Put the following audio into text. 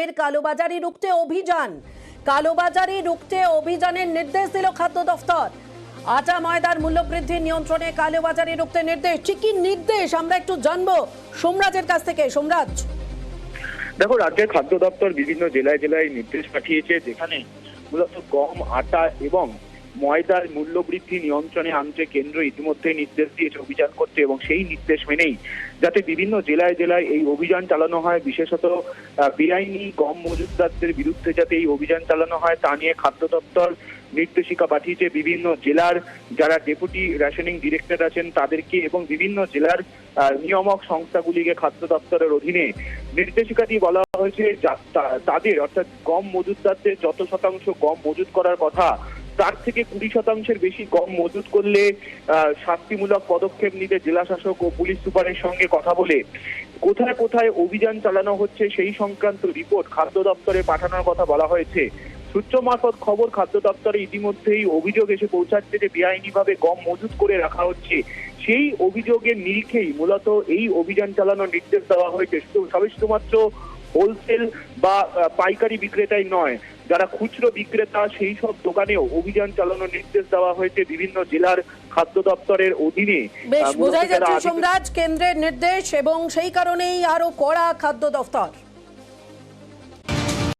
ফের কালোবাজারি রুখতে অভিযান। কালোবাজারি রুখতে অভিযানের নির্দেশ দিল খাদ্য দফতর। আটা ময়দার মূল্যবৃদ্ধি নিয়ন্ত্রণে কালোবাজারি রুখতে নির্দেশ। ঠিক কি নির্দেশ আমরা একটু জানবো সোমরাজের কাছ থেকে। সোমরাজ, দেখো, রাজ্যের খাদ্য দপ্তর বিভিন্ন জেলায় জেলায় নির্দেশ পাঠিয়েছে, যেখানে মূলত গম, আটা এবং ময়দার মূল্যবৃদ্ধি নিয়ন্ত্রণে আনতে কেন্দ্র ইতিমধ্যে নির্দেশ দিয়েছে অভিযান করতে, এবং সেই নির্দেশ মেনেই যাতে বিভিন্ন জেলায় জেলায় এই অভিযান চালানো হয়, বিশেষত বেআইনি গম মজুতদারদের বিরুদ্ধে যাতে এই অভিযান চালানো হয় তা নিয়ে খাদ্য দপ্তর নির্দেশিকা পাঠিয়েছে বিভিন্ন জেলার যারা ডেপুটি রেশনিং ডিরেক্টর আছেন তাদেরকে, এবং বিভিন্ন জেলার নিয়ামক সংস্থাগুলিকে খাদ্য দপ্তরের অধীনে নির্দেশিকা দিয়ে বলা হয়েছে তাদের অর্থাৎ গম মজুতদারদের যত শতাংশ গম মজুত করার কথা তার থেকে 20% বেশি গম মজুত করলে শাস্তিমূলক পদক্ষেপ নিতে জেলা শাসক ও পুলিশ সুপারের সঙ্গে কথা বলে কোথায় কোথায় অভিযান চালানো হচ্ছে সেই সংক্রান্ত রিপোর্ট খাদ্য দপ্তরে পাঠানোর কথা বলা হয়েছে। সূত্র মারফত খবর, খাদ্য দপ্তরে ইতিমধ্যেই অভিযোগ এসে পৌঁছাচ্ছে যে বেআইনিভাবে গম মজুত করে রাখা হচ্ছে। সেই অভিযোগের নিরিখেই মূলত এই অভিযান চালানোর নির্দেশ দেওয়া হয়েছে। শুধুমাত্র হোলসেল বা পাইকারি বিক্রেতাই নয়, যারা খুচরো বিক্রেতা সেই সব দোকানেও অভিযান চালানোর নির্দেশ দেওয়া হয়েছে বিভিন্ন জেলার খাদ্য দপ্তরের অধীনে। বেশ বোঝাই যাচ্ছে সোমরাজ, কেন্দ্রের নির্দেশ এবং সেই কারণেই আরো কড়া খাদ্য দপ্তর।